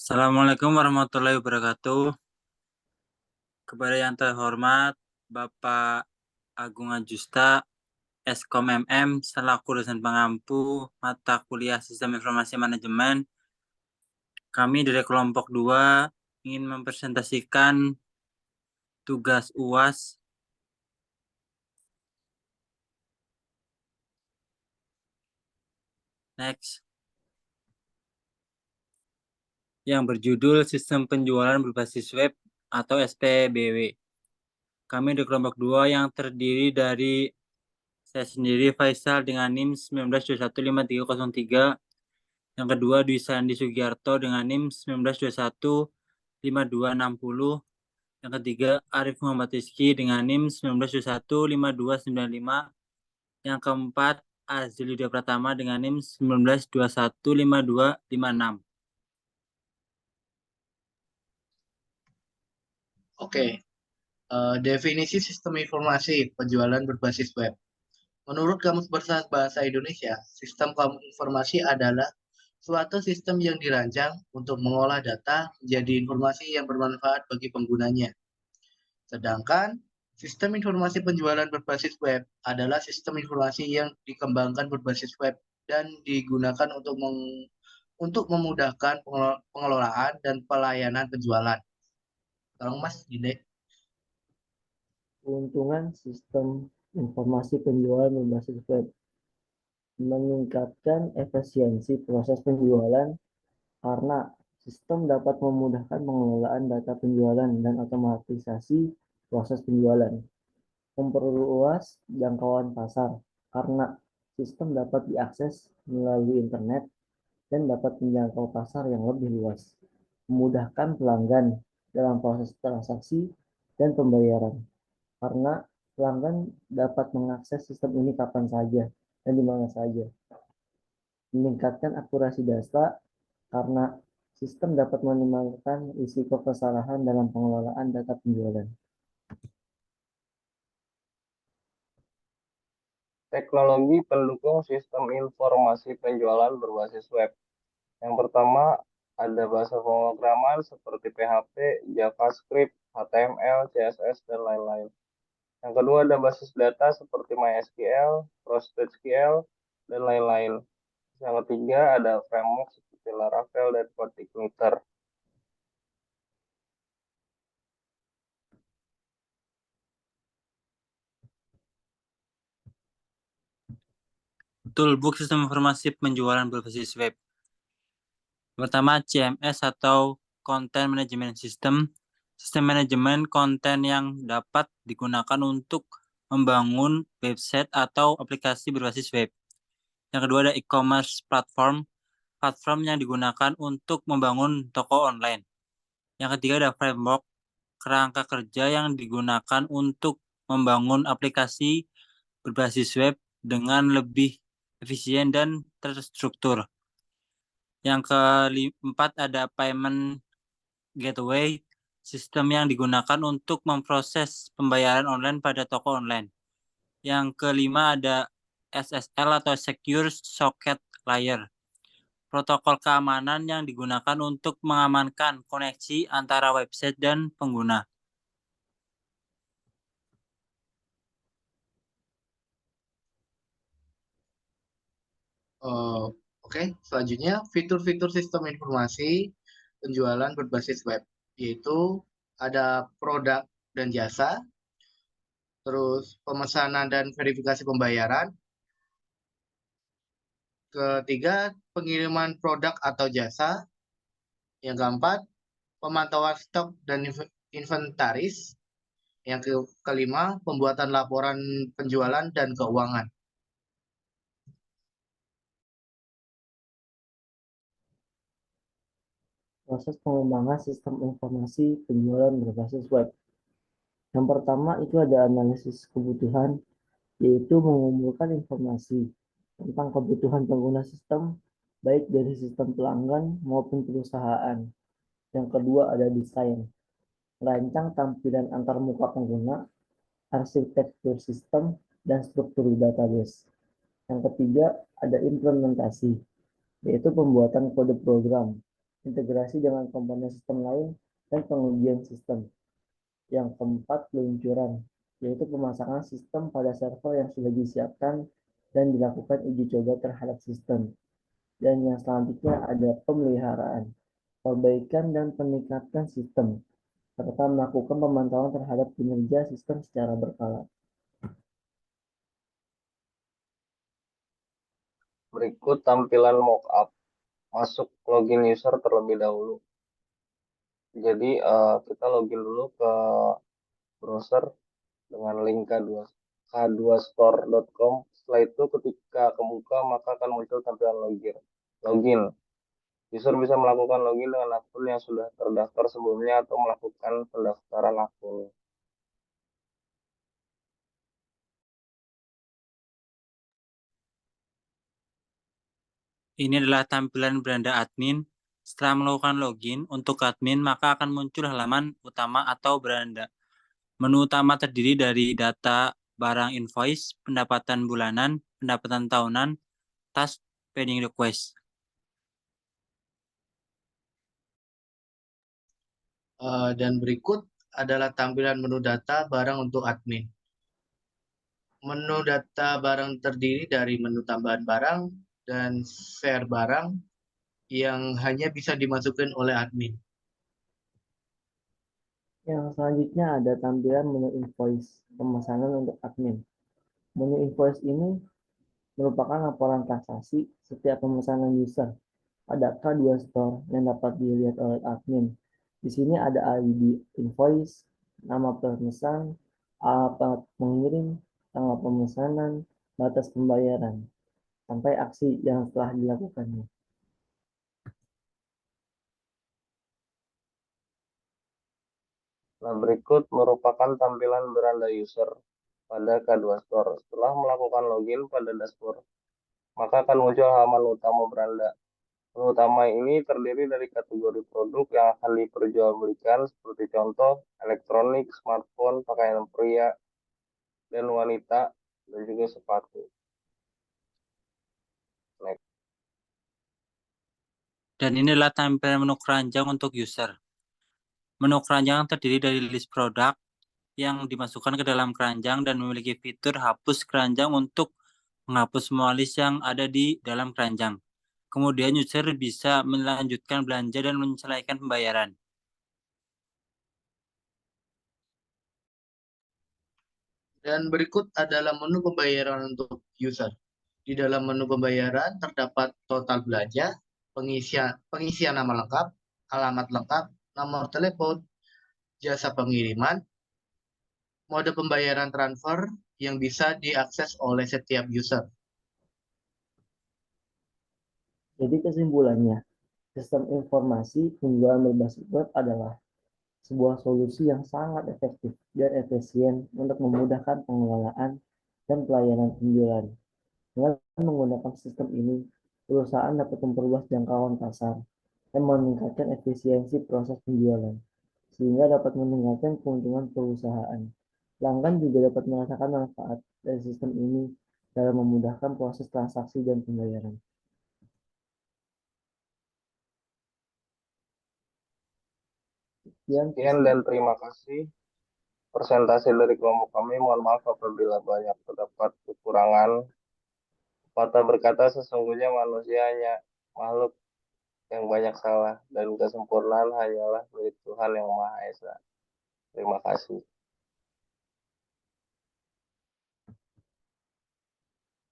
Assalamualaikum warahmatullahi wabarakatuh. Kepada yang terhormat Bapak Agung Ajusta, Eskom MM, selaku dosen pengampu mata kuliah Sistem Informasi Manajemen, kami dari kelompok 2 ingin mempresentasikan tugas UAS yang berjudul Sistem Penjualan Berbasis Web atau SPBW. Kami dari kelompok 2 yang terdiri dari saya sendiri Faisal dengan NIM 19215303, yang kedua Dwi Sandi Sugiarto dengan NIM 19215260, yang ketiga Arif Muhammad Rizky dengan NIM 19215295, yang keempat Azli Lydia Pratama dengan NIM 19215256. Oke, definisi sistem informasi penjualan berbasis web. Menurut Kamus Besar Bahasa Indonesia, sistem informasi adalah suatu sistem yang dirancang untuk mengolah data menjadi informasi yang bermanfaat bagi penggunanya. Sedangkan sistem informasi penjualan berbasis web adalah sistem informasi yang dikembangkan berbasis web dan digunakan untuk memudahkan pengelolaan dan pelayanan penjualan. Tolong Mas, Gide. Keuntungan sistem informasi penjualan berbasis web meningkatkan efisiensi proses penjualan karena sistem dapat memudahkan pengelolaan data penjualan dan otomatisasi proses penjualan. Memperluas jangkauan pasar karena sistem dapat diakses melalui internet dan dapat menjangkau pasar yang lebih luas. Memudahkan pelanggan dalam proses transaksi dan pembayaran karena pelanggan dapat mengakses sistem ini kapan saja dan di mana saja. Meningkatkan akurasi data karena sistem dapat meminimalkan risiko kesalahan dalam pengelolaan data penjualan. Teknologi pendukung sistem informasi penjualan berbasis web. Yang pertama, ada bahasa pemrograman seperti PHP, JavaScript, HTML, CSS, dan lain-lain. Yang kedua, ada basis data seperti MySQL, PostgreSQL, dan lain-lain. Yang ketiga, ada framework seperti Laravel dan CodeIgniter. Toolbox Sistem Informasi Penjualan Berbasis Web. Pertama, CMS atau Content Management System. Sistem manajemen konten yang dapat digunakan untuk membangun website atau aplikasi berbasis web. Yang kedua ada e-commerce platform, platform yang digunakan untuk membangun toko online. Yang ketiga ada framework, kerangka kerja yang digunakan untuk membangun aplikasi berbasis web dengan lebih efisien dan terstruktur. Yang keempat ada payment gateway, sistem yang digunakan untuk memproses pembayaran online pada toko online. Yang kelima ada SSL atau Secure Socket Layer, protokol keamanan yang digunakan untuk mengamankan koneksi antara website dan pengguna. Oke, selanjutnya fitur-fitur sistem informasi penjualan berbasis web, yaitu ada produk dan jasa, terus pemesanan dan verifikasi pembayaran, ketiga pengiriman produk atau jasa, yang keempat pemantauan stok dan inventaris, yang kelima pembuatan laporan penjualan dan keuangan. Proses pengembangan sistem informasi penjualan berbasis web. Yang pertama itu ada analisis kebutuhan, yaitu mengumpulkan informasi tentang kebutuhan pengguna sistem, baik dari sistem pelanggan maupun perusahaan. Yang kedua ada desain, merancang tampilan antarmuka pengguna, arsitektur sistem, dan struktur database. Yang ketiga ada implementasi, yaitu pembuatan kode program integrasi dengan komponen sistem lain, dan pengujian sistem. Yang keempat, peluncuran, yaitu pemasangan sistem pada server yang sudah disiapkan dan dilakukan uji coba terhadap sistem. Dan yang selanjutnya ada pemeliharaan, perbaikan dan peningkatan sistem, serta melakukan pemantauan terhadap kinerja sistem secara berkala. Berikut tampilan mockup. Masuk login user terlebih dahulu. Jadi kita login dulu ke browser dengan link k2store.com. Setelah itu ketika kebuka maka akan muncul tampilan login. User bisa melakukan login dengan akun yang sudah terdaftar sebelumnya atau melakukan pendaftaran akun. Ini adalah tampilan beranda admin. Setelah melakukan login untuk admin, maka akan muncul halaman utama atau beranda. Menu utama terdiri dari data barang invoice, pendapatan bulanan, pendapatan tahunan, task, pending request. Dan berikut adalah tampilan menu data barang untuk admin. Menu data barang terdiri dari menu tambahan barang dan share barang yang hanya bisa dimasukkan oleh admin. Yang selanjutnya ada tampilan menu invoice, pemesanan untuk admin. Menu invoice ini merupakan laporan transaksi setiap pemesanan user pada K2 Store yang dapat dilihat oleh admin. Di sini ada ID invoice, nama pemesan, alamat pengirim, tanggal pemesanan, batas pembayaran, sampai aksi yang telah dilakukannya. Nah, berikut merupakan tampilan beranda user pada K2 Store. Setelah melakukan login pada dashboard, maka akan muncul halaman utama beranda. Menu utama ini terdiri dari kategori produk yang akan diperjualbelikan seperti contoh elektronik, smartphone, pakaian pria dan wanita, dan juga sepatu. Next. Dan ini adalah tampilan menu keranjang untuk user. Menu keranjang terdiri dari list produk yang dimasukkan ke dalam keranjang dan memiliki fitur hapus keranjang untuk menghapus semua list yang ada di dalam keranjang. Kemudian user bisa melanjutkan belanja dan menyelesaikan pembayaran. Dan berikut adalah menu pembayaran untuk user. Di dalam menu pembayaran terdapat total belanja, pengisian nama lengkap, alamat lengkap, nomor telepon, jasa pengiriman, mode pembayaran transfer yang bisa diakses oleh setiap user. Jadi kesimpulannya, sistem informasi penjualan berbasis web adalah sebuah solusi yang sangat efektif dan efisien untuk memudahkan pengelolaan dan pelayanan penjualan. Dengan menggunakan sistem ini, perusahaan dapat memperluas jangkauan pasar dan meningkatkan efisiensi proses penjualan, sehingga dapat meningkatkan keuntungan perusahaan. Pelanggan juga dapat merasakan manfaat dari sistem ini dalam memudahkan proses transaksi dan pembayaran. Sekian dan terima kasih. Presentasi dari kelompok kami. Mohon maaf apabila banyak terdapat kekurangan. Pepatah berkata sesungguhnya manusia hanya makhluk yang banyak salah dan kesempurnaan hanyalah milik Tuhan yang Maha Esa. Terima kasih.